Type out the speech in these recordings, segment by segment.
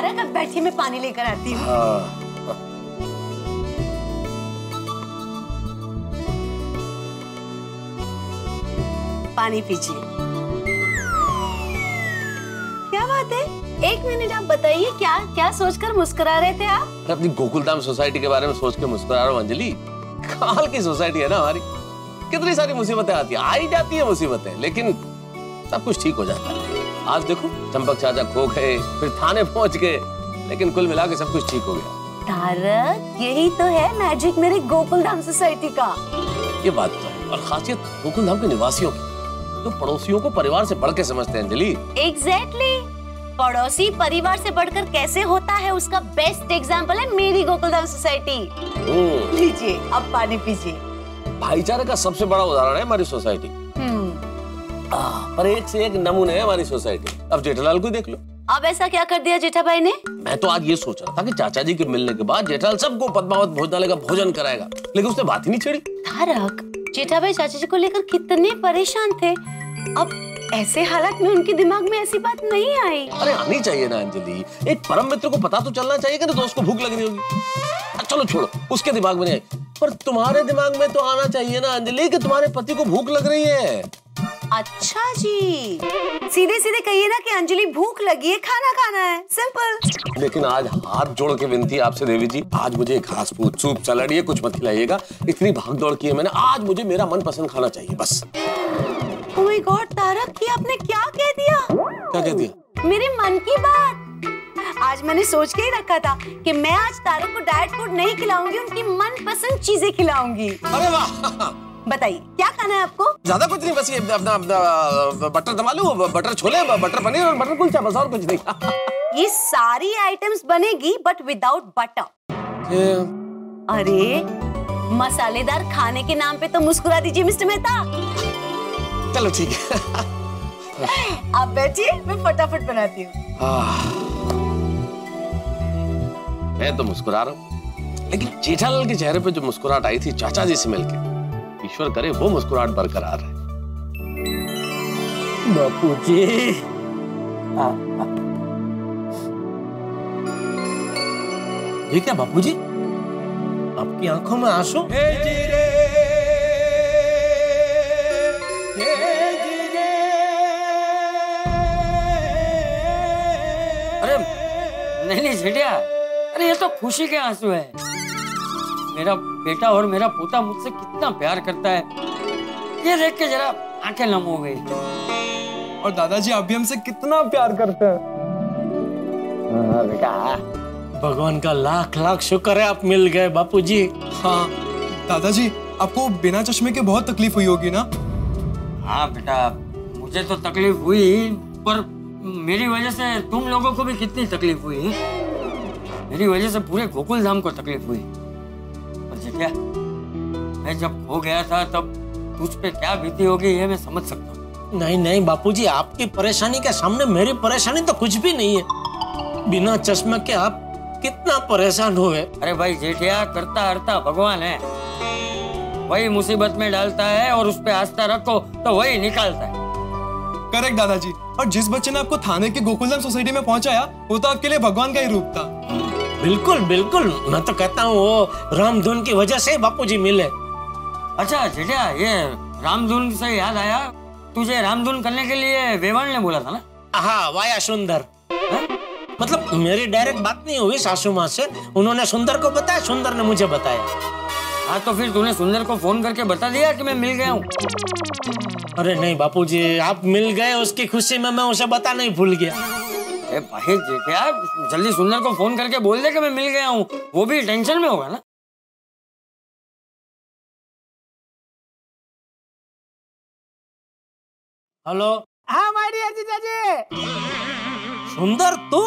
तारक अब बैठिए, मैं पानी लेकर आती हूँ। पानी पीजिए। क्या बात है, एक मिनट आप बताइए, क्या क्या सोचकर मुस्कुरा रहे थे आप? अपनी गोकुलधाम सोसाइटी के बारे में सोच के मुस्कुरा रहा हूँ अंजलि। कमाल की सोसाइटी है ना हमारी, कितनी सारी मुसीबतें आती है, आई जाती है मुसीबतें, लेकिन सब कुछ ठीक हो जाता है। आज देखो चंपक चाचा खो गए, फिर थाने पहुंच गए, लेकिन कुल मिला के सब कुछ ठीक हो गया। तारक, यही तो है मैजिक मेरी गोकुलधाम सोसाइटी का। ये बात तो है, और खासियत गोकुलधाम के निवासियों की, जो पड़ोसियों को परिवार से बढ़ के समझते हैं अंजलि। एग्जैक्टली, पड़ोसी परिवार से बढ़कर कैसे होता है उसका बेस्ट एग्जाम्पल है मेरी गोकुलधाम सोसाइटी। लीजिए अब पानी पीजिए। भाईचारे का सबसे बड़ा उदाहरण है हमारी सोसाइटी। पर एक से एक नमूने है हमारी सोसाइटी। अब जेठालाल को देख लो। अब ऐसा क्या कर दिया जेठा भाई ने? मैं तो आज ये सोच रहा था कि चाचा जी के मिलने के बाद जेठालाल सबको पद्मावत भोजनालय का भोजन कराएगा, लेकिन उसने बात ही नहीं छेड़ी। तारक, जेठा भाई चाचा जी को लेकर कितने परेशान थे, अब ऐसे हालात में उनके दिमाग में ऐसी बात नहीं आई। अरे आनी चाहिए ना अंजलि, एक परम मित्र को पता तो चलना चाहिए कि दोस्त को भूख लग रही होगी। चलो छोड़ो, उसके दिमाग में नहीं, पर तुम्हारे दिमाग में तो आना चाहिए ना अंजलि कि तुम्हारे पति को भूख लग रही है। अच्छा जी, सीधे सीधे कहिए ना कि अंजलि भूख लगी है, खाना खाना है, सिंपल। लेकिन आज हाथ जोड़ के विनती आपसे देवी जी, आज मुझे घास फूस सूप सलाद ये कुछ मत खिलाइएगा। इतनी भाग दौड़ की है मैंने, आज मुझे मेरा मनपसंद खाना चाहिए बस। ओह माय गॉड तारक, ये आपने क्या कह दिया? क्या कह दिया? मेरे मन की बात। आज मैंने सोच के ही रखा था कि मैं आज तारक को डाइट फूड नहीं खिलाऊंगी, उनकी मनपसंद चीजें खिलाऊंगी। अरे वाह, बताइए क्या खाना है आपको? ज्यादा कुछ नहीं, बस ये अपना बटर दम आलू, बटर छोले, बटर पनीर और बटर कुलचा, बस और कुछ नहीं। ये सारी आइटम्स बनेगी बट विदाउट बटर। अरे मसालेदार खाने के नाम पे तो मुस्कुरा दीजिए मिस्टर मेहता। चलो ठीक है। आप बैठिए, मैं फटाफट बनाती हूँ। मैं तो मुस्कुरा रहा हूँ, लेकिन जेठालाल के चेहरे पे जो मुस्कुराहट आई थी चाचा जी से मिलके, ईश्वर करे वो मुस्कुराहट बरकरार रहे। बापूजी, ये क्या बापूजी, आपकी आंखों में आंसू? अरे नहीं झेठिया, अरे ये तो खुशी के आंसू है। मेरा बेटा और मेरा पोता मुझसे कितना प्यार करता है, ये देख के जरा आंखें नम हो गई। और दादाजी आप भी हमसे कितना प्यार करते हैं। बेटा, भगवान का लाख लाख शुक्र है आप मिल गए बापूजी। हाँ दादाजी, आपको बिना चश्मे के बहुत तकलीफ हुई होगी ना? हाँ बेटा, मुझे तो तकलीफ हुई, पर मेरी वजह से तुम लोगों को भी कितनी तकलीफ हुई। मेरी वजह से पूरे गोकुलधाम को तकलीफ हुई। पर जेठिया, मैं जब खो गया था तब तुझ पे क्या बीती होगी ये मैं समझ सकता हूँ। नहीं नहीं बापूजी, आपकी परेशानी के सामने मेरी परेशानी तो कुछ भी नहीं है। बिना चश्मे के आप कितना परेशान हुए। अरे भाई जेठिया, करता हरता भगवान है, वही मुसीबत में डालता है और उस पे आस्था रखो तो वही निकालता है। करेक्ट दादाजी, और जिस बच्चे ने आपको थाने के गोकुलधाम सोसाइटी में पहुंचाया वो तो आपके लिए भगवान का ही रूप था। बिल्कुल बिल्कुल, मैं तो कहता हूँ वो रामधुन की वजह से बापूजी मिले। अच्छा जेठिया, ये रामधुन से याद आया, तुझे रामधुन करने के लिए वेवाण ने बोला था ना? हाँ, वाया सुंदर। मतलब मेरी डायरेक्ट बात नहीं हुई सासू माँ से, उन्होंने सुंदर को बताया, सुंदर ने मुझे बताया। हाँ तो फिर तूने सुंदर को फोन करके बता दिया कि मैं मिल गया हूँ? अरे नहीं बापूजी, आप मिल गए उसकी खुशी में मैं उसे बताना ही भूल गया। अरे भाई जेठिया, जल्दी सुंदर को फोन करके बोल दे कि मैं मिल गया हूँ, वो भी टेंशन में होगा ना। हेलो। हाँ माय डियर जीजाजी। सुंदर तू?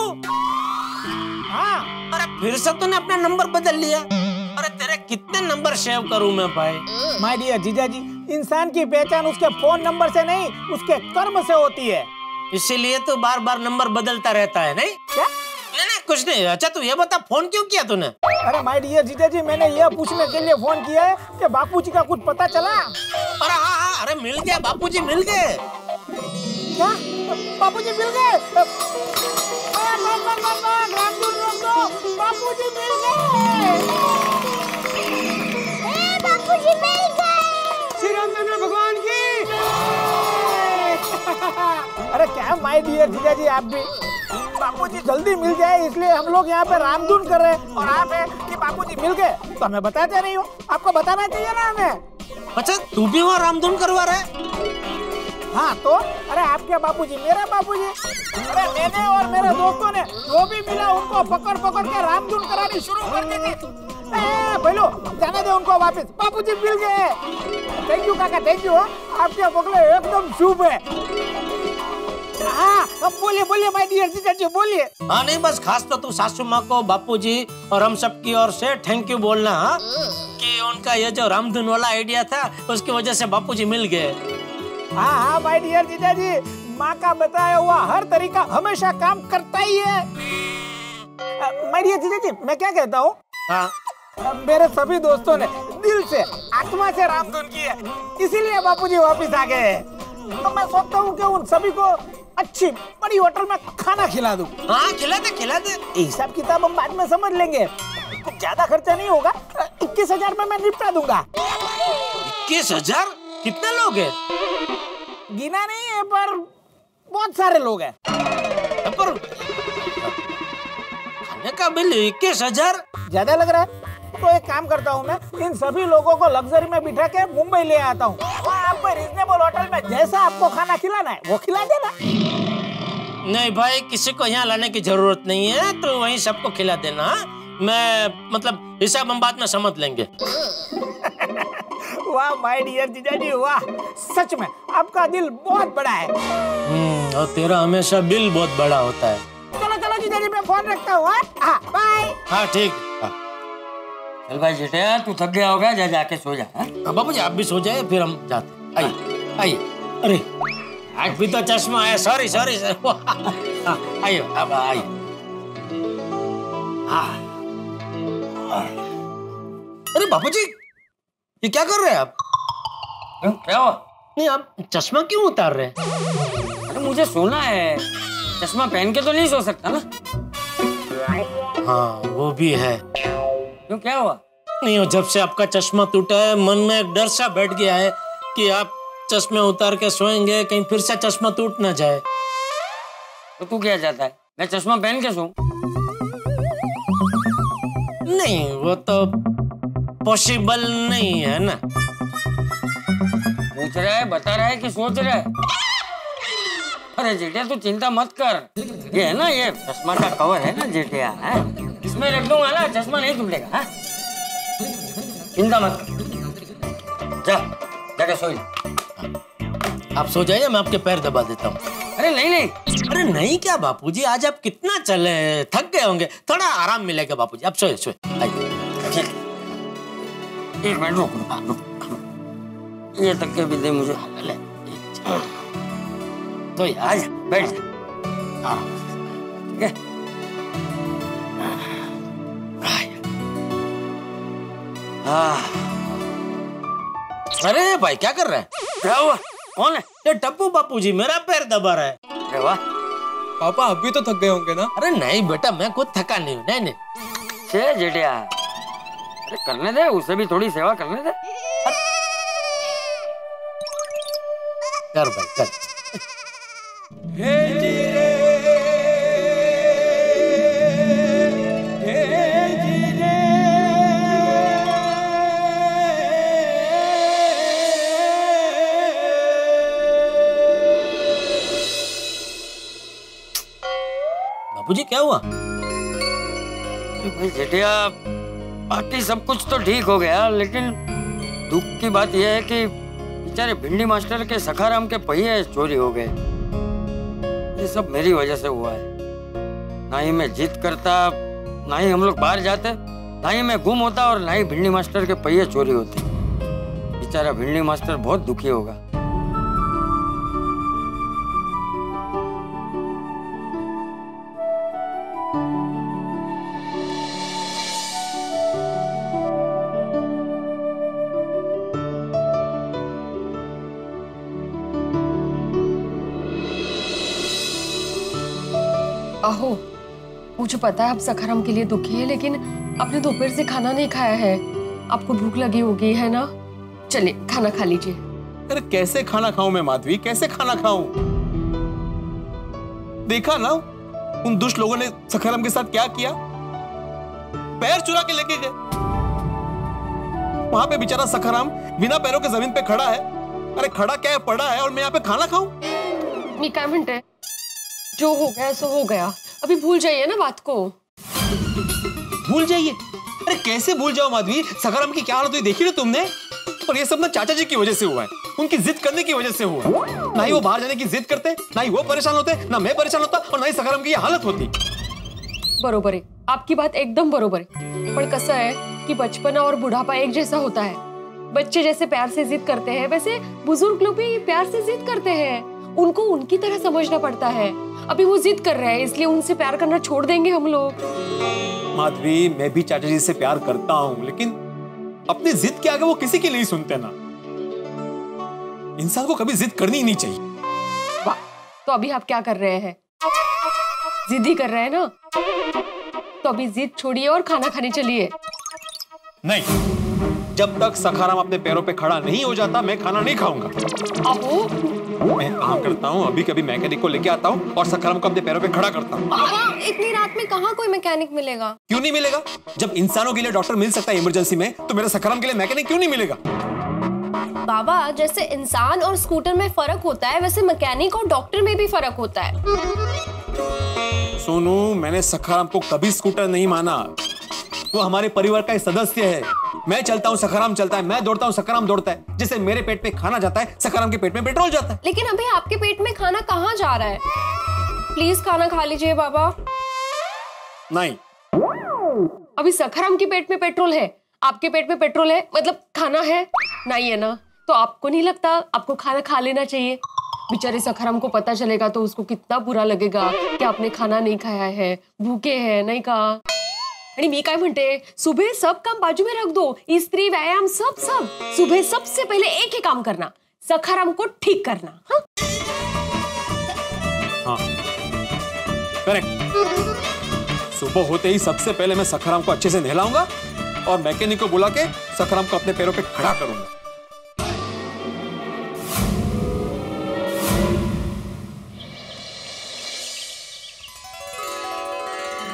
हाँ। अरे फिर से तूने अपना नंबर बदल लिया? अरे तेरे कितने नंबर सेव करूं मैं भाई? माय डियर जीजाजी, इंसान की पहचान उसके फोन नंबर से नहीं उसके कर्म से होती है। इसीलिए तो बार बार नंबर बदलता रहता है, नहीं? क्या? नहीं कुछ नहीं। अच्छा तू ये बता, फोन क्यों किया तूने? अरे माय डियर जीजाजी, मैंने यह पूछने के लिए फोन किया है कि बापूजी का कुछ पता चला? अरे हाँ, अरे मिल गया, बापूजी मिल गए। क्या बापूजी मिल गए? रामधुन रोक दो, बापूजी मिल गए। बापूजी मिल गए। श्री रामचंद्र भगवान की। अरे क्या माय डियर जीजा जी, आप भी बापूजी जल्दी मिल जाए इसलिए हम लोग यहाँ पे रामधुन कर रहे हैं, और आप है कि बापूजी मिल गए तो हमें बताते नहीं हो। आपको बताना चाहिए ना हमें। अच्छा तू भी वहाँ रामधुन करवा रहा है? हाँ तो अरे आपके बापूजी मेरे बापूजी, अरे मैंने और मेरे दोस्तों ने जो भी मिला उनको पकड़ पकड़ के रामधुन करानी शुरू कर दी थी। बोलो जाने दे उनको वापस, बापूजी मिल गए। थैंक यू काका, थैंक यू। आपके बगले एकदम शुभ है। हाँ अब बोलिए बोलिए माय डियर जीजा जी, बोलिए। हाँ नहीं बस खास तो तू सासू माँ को, बापूजी और हम सब की ओर से थैंक यू बोलना। हाँ कि उनका ये जो रामधुन वाला आइडिया था उसकी वजह से बापूजी मिल गए। हाँ हाँ माय डियर जीजा जी, माँ का बताया हुआ हर तरीका हमेशा काम करता ही है। माय डियर जीजा जी, मैं क्या कहता हूँ, हाँ मेरे सभी दोस्तों ने दिल से आत्मा से रामधुन की है, इसीलिए बापूजी वापस आ गए। तो मैं सोचता हूँ कि उन सभी को अच्छी बड़ी होटल में खाना खिला दूं। हाँ खिला दे। हिसाब किताब हम बाद में समझ लेंगे, कुछ ज्यादा खर्चा नहीं होगा। 21,000 में मैं निपटा दूंगा। 21,000? कितने लोग हैं? गिना नहीं है पर बहुत सारे लोग हैं। पर खाने का बिल 21,000 ज्यादा लग रहा है? तो एक काम करता हूँ, मैं इन सभी लोगों को लग्जरी में बिठा के मुंबई ले आता हूँ। आपको रिजनेबल होटल में जैसा आपको खाना खिलाना है वो खिला देना। नहीं भाई, किसी को यहाँ लाने की जरूरत नहीं है, तो वहीं सबको खिला देना। मैं मतलब हिसाब हम बाद में समझ लेंगे। वाह माय डियर जीजा जी, वाह सच में आपका दिल बहुत बड़ा है। और तेरा हमेशा बिल बहुत बड़ा होता है। चलो चलो जीजा जी, मैं फोन रखता हूँ। बाय। हाँ ठीक। चल भाई जेठिया, तू थक गया होगा, जा जाके सो जा। बाबूजी आप भी सो जाए, फिर हम जाते। आइए। अरे आज भी तो चश्मा है। सॉरी। आइए अब आइए। अरे बाबूजी ये क्या कर रहे हैं आप? क्या हुआ? नहीं आप चश्मा क्यों उतार रहे हैं? अरे मुझे सोना है, चश्मा पहन के तो नहीं सो सकता ना। हाँ वो भी है। क्यों क्या हुआ? नहीं जब से आपका चश्मा टूटा है मन में एक डर सा बैठ गया है कि आप चश्मे उतार के सोएंगे, कहीं फिर से चश्मा टूट ना जाए। तो तू क्या चाहता है, मैं चश्मा पहन के सोऊं? नहीं वो तो पॉसिबल नहीं है ना। पूछ रहा है, बता रहा है कि सोच रहा है? अरे जेठिया तू चिंता मत कर, ये है ना ये चश्मा का कवर है ना जेठिया, इसमें रख दूंगा ना, चश्मा नहीं टूटेगा। हाँ चिंता मत कर, जाके सो जा। आप सो जाइए, मैं आपके पैर दबा देता हूँ। अरे नहीं। अरे नहीं क्या बापूजी, आज आप कितना चले, थक गए होंगे, थोड़ा आराम मिलेगा बापूजी। आप सोए। आइए। एक मिनट रुक, ये तक के भी दे मुझे। तो आज बैठ जा। ठीक है। अरे भाई क्या कर रहा है? क्या हुआ? कौन है? ये टप्पू बापूजी मेरा पैर दबा रहा है। अरे वाह, पापा अब भी तो थक गए होंगे ना? अरे नहीं बेटा, मैं खुद थका नहीं हूँ। नहीं छे जेठिया, अरे करने दे, उसे भी थोड़ी सेवा करने दे। कर भाई कर। बापूजी क्या हुआ? भाई जेठिया, बाकी सब कुछ तो ठीक हो गया, लेकिन दुख की बात यह है कि बेचारे भिंडी मास्टर के सखाराम के पहिए चोरी हो गए। ये सब मेरी वजह से हुआ है। ना ही मैं जिद करता, ना ही हम लोग बाहर जाते, ना ही मैं गुम होता, और ना ही भिंडी मास्टर के पहिए चोरी होते। बेचारा भिंडी मास्टर बहुत दुखी होगा। अहो, मुझे पता है आप सखाराम के लिए दुखी है, लेकिन आपने दोपहर से खाना नहीं खाया है, आपको भूख लगी होगी, है ना? चलिए खाना खा लीजिए। अरे कैसे खाना खाऊं मैं माधवी, कैसे खाना खाऊं? देखा ना उन दुष्ट लोगों ने सखाराम के साथ क्या किया, पैर चुरा के लेके गए। वहां पे बेचारा सखाराम बिना पैरों के जमीन पे खड़ा है। अरे खड़ा क्या है, पड़ा है, और मैं यहाँ पे खाना खाऊं? मी काय म्हणते, जो हो गया सो हो गया, अभी भूल जाइए ना बात को। भूल जाइए? अरे कैसे भूल जाओ माधवी, सखाराम की क्या हालत हुई देखी ना तुमने? और ये सब ना चाचा जी की वजह से हुआ है, उनकी जिद करने की वजह से हुआ है। ना ही वो बाहर जाने की जिद करते, ना ही वो परेशान होते, ना मैं परेशान होता, और ना ही सखाराम की ये हालत होती। बरोबर है, आपकी बात एकदम बरोबर है। पर कसं है कि बचपना और बुढ़ापा एक जैसा होता है। बच्चे जैसे प्यार से जिद करते हैं, वैसे बुजुर्ग लोग भी प्यार से जिद करते हैं। उनको उनकी तरह समझना पड़ता है। अभी वो जिद कर रहे हैं, इसलिए उनसे प्यार करना छोड़ देंगे हम लोग? माधवी, मैं भी चाचा जी से प्यार करता हूँ, लेकिन अपनी जिद के आगे वो किसी की नहीं सुनते ना। इंसान को कभी जिद करनी ही नहीं चाहिए। वाह, तो अभी आप क्या कर रहे हैं? जिद ही कर रहे हैं ना? तो अभी जिद छोड़िए और खाना खाने चलिए। नहीं, जब तक सखाराम अपने पैरों पे खड़ा नहीं हो जाता मैं खाना नहीं खाऊंगा। अहो, मैं काम करता हूँ, अभी कभी मैकेनिक को लेके आता हूँ और सखाराम को अपने पैरों पे खड़ा करता हूँ। बाबा, इतनी रात में कहाँ कोई मैकेनिक मिलेगा? क्यों नहीं मिलेगा? जब इंसानों के लिए डॉक्टर मिल सकता है इमरजेंसी में, तो मेरे सखाराम के लिए मैकेनिक क्यों नहीं मिलेगा? बाबा, जैसे इंसान और स्कूटर में फर्क होता है, वैसे मैकेनिक और डॉक्टर में भी फर्क होता है। सोनू, मैंने सखाराम को कभी स्कूटर नहीं माना। वो हमारे परिवार का एक सदस्य है। मैं चलता हूँ, सखाराम चलता है, मैं दौड़ता हूँ, सखाराम दौड़ता है। जैसे मेरे पेट पे खाना जाता है, सखाराम के पेट में पेट्रोल जाता है। लेकिन अभी आपके पेट में खाना कहाँ जा रहा है? प्लीज खाना खा लीजिए बाबा। नहीं, अभी सखाराम के पेट में पेट्रोल है, आपके पेट में पेट्रोल है, मतलब खाना है नहीं है ना? तो आपको नहीं लगता आपको खाना खा लेना चाहिए? बेचारे सखाराम को पता चलेगा तो उसको कितना बुरा लगेगा कि आपने खाना नहीं खाया है, भूखे हैं, नहीं कहा? आणि मी काय म्हणते, सुबह सब काम बाजू में रख दो, स्त्री व्यायाम सब सब। सुबह सबसे पहले एक ही काम करना, सखाराम को ठीक करना। हाँ, हाँ, करेक्ट। सुबह होते ही सबसे पहले मैं सखाराम को अच्छे से नहलाऊंगा और मैकेनिक को बुला के सखाराम को अपने पैरों पे खड़ा करूंगा।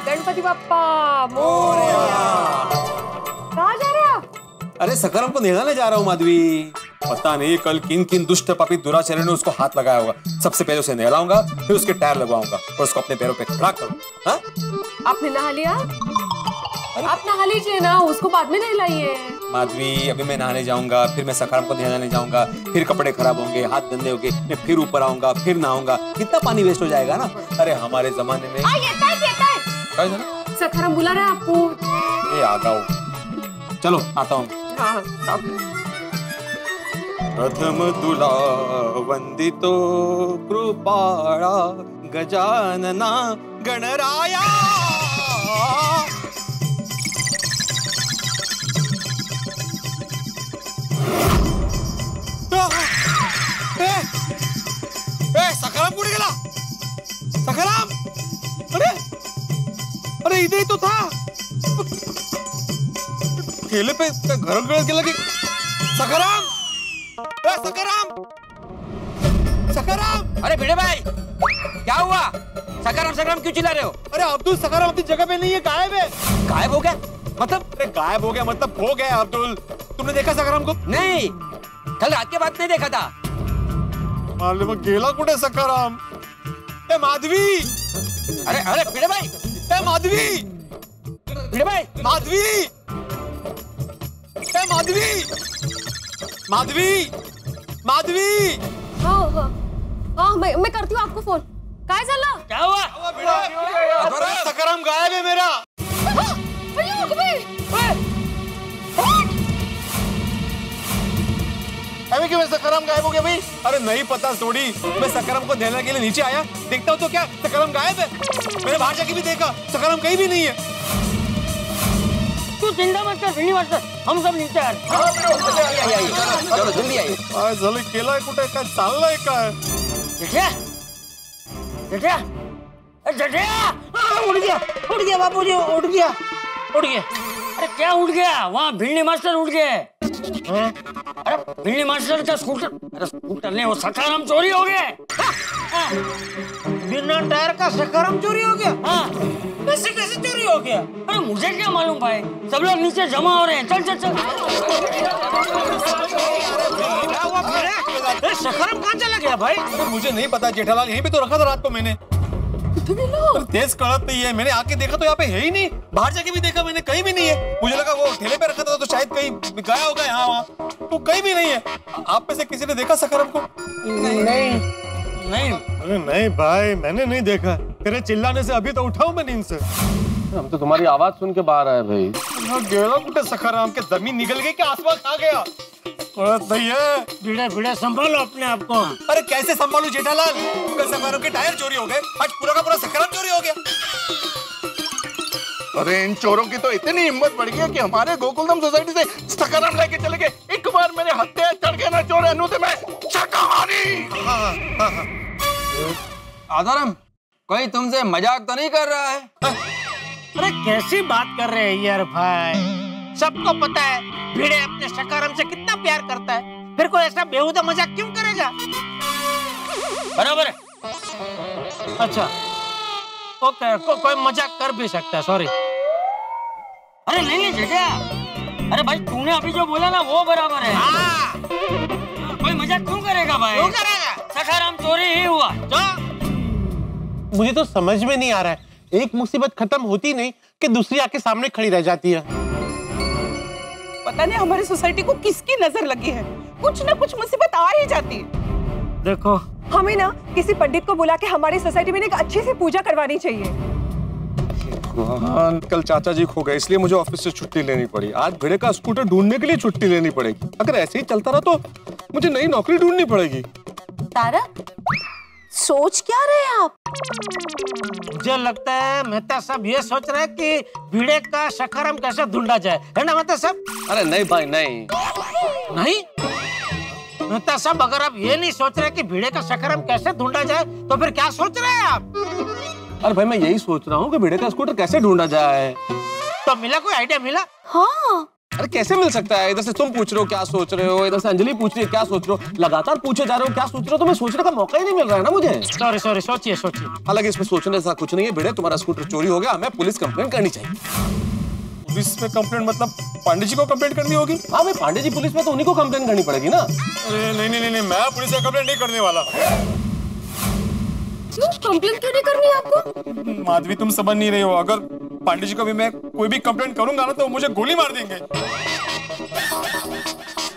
गणपति बाप्पा मोरया। कहाँ जा रहे हैं आप? अरे सखाराम को नहलाने जा रहा हूँ माधवी। पता नहीं कल किन किन दुष्ट पापी दुराचारी ने उसको हाथ लगाया होगा। सबसे पहले उसे नहलाऊंगा, फिर उसके टायर लगवाऊंगा और उसको अपने पैरों पे खड़ा करूंगा। हाँ? आपने नहा लिया? आप नहा लीजिए ना, उसको बाद में नहलाइए। माधवी, अभी मैं नहाने जाऊंगा, फिर मैं सखाराम को नहलाने जाऊंगा, फिर कपड़े खराब होंगे, हाथ गंदे होंगे, मैं फिर ऊपर आऊंगा, फिर नहाऊंगा, कितना पानी वेस्ट हो जाएगा ना। अरे हमारे जमाने में सखाराम बुला रहा है आपको। ये आ जाओ, चलो आता हूँ। हाँ, प्रथम तुला वंदितो कृपाळा गजानना गणराया। सखाराम कुठे गेला? सखाराम, अरे अरे इधर ही तो था। ठेले पे घर गेला की सखाराम, सखाराम, सखाराम। अरे भिड़े भाई, क्या हुआ? सखाराम सखाराम क्यों चिल्ला रहे हो? अरे अब्दुल, सखाराम अपनी जगह पे नहीं है, गायब है। गायब हो गया मतलब? अरे गायब हो गया मतलब खो गया अब्दुल। तुमने देखा सखाराम को? नहीं, कल रात के बाद नहीं देखा था। मालूम गेला कुठे सखाराम? ए माधवी, अरे अरे भिड़े भाई, ए माधवी, भिड़े भाई, माधवी, ए माधवी, माधवी, माधवी। हाँ हाँ हाँ, मैं करती हूँ आपको फोन। काय झालं? क्या हुआ? अरे सखाराम गायब है मेरा। अभी क्यों सखाराम गायब हो गया भाई? अरे नहीं पता थोड़ी, मैं सखाराम को नहलाने के लिए नीचे आया, देखता हूँ तो क्या सखाराम गायब है। मैंने बाहर जाके भी देखा, सखाराम कहीं भी नहीं है। तू चिंता मत कर श्रीनिवास, हम सब नीचे आ रहे हैं। चलो जल्दी आइए। झालं केलाय कुठे, काय चाललंय काय? जेठ्या, जेठ्या, जटिया उड़ गया बापूजी, उड़ गया। अरे क्या उड़ गया? वहाँ भिंडी मास्टर उड़ गए। अरे भिंडी मास्टर का स्कूटर, अरे स्कूटर नहीं, वो सखाराम चोरी हो गए। बिना टायर का सखाराम चोरी हो गया? हाँ, कैसे चोरी हो गया? अरे मुझे क्या मालूम भाई, सब लोग नीचे जमा हो रहे हैं। चल चल चल। सखाराम कहाँ चला गया भाई? मुझे नहीं पता जेठालाल, यहीं पे तो रखा था रात को मैंने। तेज कड़क नहीं है, मैंने आके देखा तो यहाँ पे है ही नहीं। बाहर जाके भी देखा मैंने, कहीं भी नहीं है। मुझे लगा वो ठेले पे रखा था तो शायद कहीं गया होगा यहाँ वहाँ, तो कहीं भी नहीं है। आप में से किसी ने देखा सखाराम को? नहीं। अरे नहीं भाई, मैंने नहीं देखा। तेरे चिल्लाने से अभी तो उठाऊं मैं नींद से। हम तो तुम्हारी आवाज सुन के बाहर आए भाई। गेला कुटे सखाराम के, जमीन निकल गई कि आसमान खा गया? भिड़े संभालो अपने आप को। अरे कैसे संभालू जेठालाल? सखाराम के टायर चोरी हो गए, आज पूरा का पूरा सखाराम चोरी हो गया। अरे इन चोरों की तो इतनी हिम्मत बढ़ गई कि हमारे गोकुलधाम सोसाइटी से सखाराम लेके चले गए। एक बार मेरे हत्या चढ़ गए ना चोर अनुते में शाकाहारी। आधारम, कोई तुमसे मजाक तो नहीं कर रहा है? अरे कैसी बात कर रहे हैं यार भाई? सबको पता है भिड़े अपने सखाराम से कितना प्यार करता है, फिर कोई ऐसा बेहुदा मजाक क्यों करेगा? बराबर है। अच्छा ओके, कोई मजाक कर भी सकता है, सॉरी। अरे नहीं जटिया, अरे भाई तूने अभी जो बोला ना वो बराबर है। कोई मजाक क्यों करेगा भाई? क्यों करेगा? सखाराम चोरी ही हुआ। मुझे तो समझ में नहीं आ रहा है, एक मुसीबत खत्म होती नहीं कि दूसरी आके सामने खड़ी रह जाती है। पता नहीं हमारी सोसाइटी को किसकी नजर लगी है, कुछ ना कुछ मुसीबत आ ही जाती है। देखो, हमें ना किसी पंडित को बुला के हमारी सोसाइटी में एक अच्छी सी पूजा करवानी चाहिए। हाँ, कल चाचा जी खो गए इसलिए मुझे ऑफिस से छुट्टी लेनी पड़ी। आज भिड़े का स्कूटर ढूंढने के लिए छुट्टी लेनी पड़ेगी। अगर ऐसे ही चलता रहा तो मुझे नई नौकरी ढूंढनी पड़ेगी। तारक, सोच क्या रहे आप? मुझे लगता है मेहता साहब ये सोच रहे हैं कि भिड़े का सखाराम कैसे ढूंढा जाए, है ना मेहता साहब? अरे नहीं भाई नहीं। मेहता साहब, अगर आप ये नहीं सोच रहे कि भिड़े का सखाराम कैसे ढूंढा जाए तो फिर क्या सोच रहे हैं आप? अरे भाई मैं यही सोच रहा हूँ कि भिड़े का स्कूटर कैसे ढूंढा जाए। तो मिला कोई आइडिया मिला? हाँ। अरे कैसे मिल सकता है? इधर से तुम पूछ रहे हो क्या सोच रहे हो, इधर से अंजलि पूछ रही है क्या सोच रहे हो, लगातार पूछे जा रहे हो क्या सोच रहे हो, तो मैं सोचने का मौका ही नहीं मिल रहा है ना मुझे। सॉरी, सोचिए। हालांकि इसमें सोचने ऐसा कुछ नहीं है। भिड़े, तुम्हारा स्कूटर चोरी हो गया, हमें पुलिस कंप्लेंट करनी चाहिए। पुलिस में कंप्लेंट मतलब पांडे जी को कंप्लेंट करनी होगी? हाँ भाई, पांडे जी पुलिस में तो उन्हीं को कंप्लेंट करनी पड़ेगी ना। अरे नहीं, मैं पुलिस में कंप्लेंट नहीं करने वाला। कंप्लेंट क्यों नहीं करनी आपको? माधवी, तुम समझ नहीं रही हो। अगर पांडे जी को भी मैं कोई भी कंप्लेंट करूंगा ना तो मुझे गोली मार देंगे।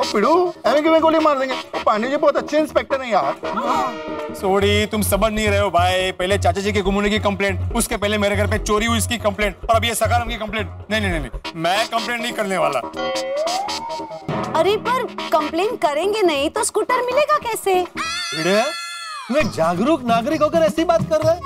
पिड़ू, ऐसे क्यों गोली मार देंगे? पांडे जी बहुत अच्छे इंस्पेक्टर हैं यार। सॉरी, तुम समझ नहीं रहे हो भाई। पहले चाचा जी के गुम होने की कंप्लेंट, उसके पहले मेरे घर पे चोरी हुई इसकी कंप्लेंट, और अब ये सखाराम की कंप्लेंट। नहीं, मैं कंप्लेंट नहीं करने वाला। अरे पर कंप्लेन करेंगे नहीं तो स्कूटर मिलेगा कैसे? तू एक जागरूक नागरिक होकर ऐसी बात कर रहा है?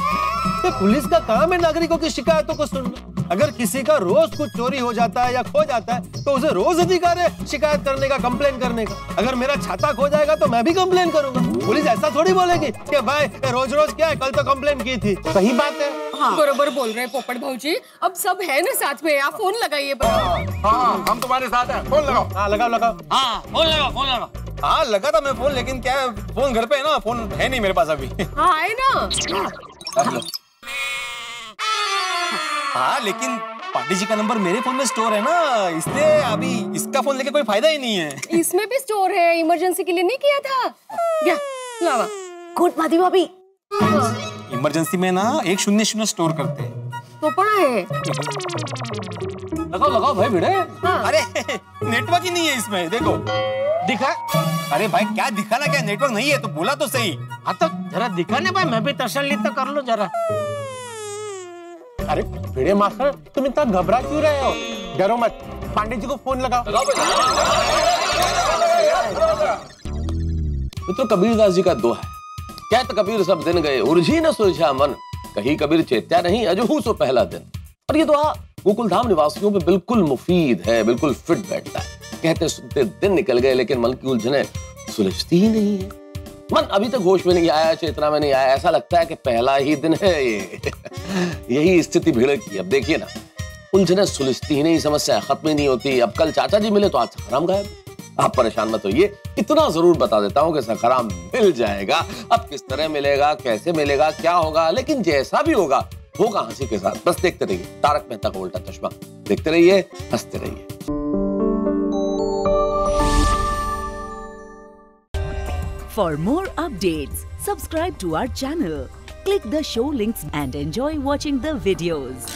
पुलिस का काम है नागरिकों की शिकायतों को सुनना। अगर किसी का रोज कुछ चोरी हो जाता है या खो जाता है तो उसे रोज अधिकार है शिकायत करने का, कंप्लेन करने का। अगर मेरा छाता खो जाएगा तो मैं भी कंप्लेन करूंगा। पुलिस ऐसा थोड़ी बोलेगी कि भाई रोज क्या है, कल तो कंप्लेन की थी। सही बात है। हाँ। बरोबर बोल रहे हैं पोपट भाऊजी। अब सब है ना साथ में, आप फोन लगाइए। हाँ, हम तुम्हारे साथ हैं। फोन लगाओ। हाँ लगाओ। हाँ फोन लगाओ। हाँ लगा था मैं फोन, लेकिन क्या है, फोन घर पे है ना, फोन है नहीं मेरे पास अभी। हाँ है ना। हाँ लेकिन पांडे जी का नंबर मेरे फोन में स्टोर है ना, इसलिए अभी इसका फोन लेके कोई फायदा ही नहीं है। इसमें भी स्टोर है, इमरजेंसी के लिए नहीं किया था क्या? लावा गुड माधवी भाभी। इमरजेंसी में ना 100 स्टोर करते हैं। तो पड़ा है। लगाओ भाई भिड़े। हाँ। अरे नेटवर्क ही नहीं है इसमें, देखो दिखा? अरे भाई क्या दिखाना, क्या नेटवर्क नहीं है तो बोला तो सही। हाँ तो जरा दिखाने भाई, मैं भी तसल्ली तो कर लो जरा। अरे भिड़े मास्टर, तुम इतना घबरा क्यों रहे हो? डरो मत, पांडे जी को फोन लगाओ। मित्रों, कबीरदास जी का दोहा है, कहत कबीर सब दिन गए उलझी न सुलझा मन, कहीं कबीर चेत्या नहीं अजहू सो पहला दिन। और ये दोहा गोकुलधाम निवासियों पे बिल्कुल मुफीद है, बिल्कुल फिट बैठता है। कहते सुनते दिन निकल गए लेकिन मन की उलझने सुलझती ही नहीं है। मन अभी तक होश में नहीं आया, चेतना में नहीं आया, ऐसा लगता है कि पहला ही दिन है ये। यही स्थिति भिड़ की। अब देखिए ना, उलझने सुलझती ही नहीं, समस्या खत्म ही नहीं होती। अब कल चाचा जी मिले तो आज सखाराम गायब। आप परेशान मत होइए, इतना जरूर बता देता हूँ कि सखाराम मिल जाएगा। अब किस तरह मिलेगा, कैसे मिलेगा, क्या होगा, लेकिन जैसा भी होगा हंसी के साथ। बस देखते रहिए तारक मेहता का उल्टा चश्मा, देखते रहिए, हंसते रहिए। For more updates, subscribe to our channel, click the show links and enjoy watching the videos.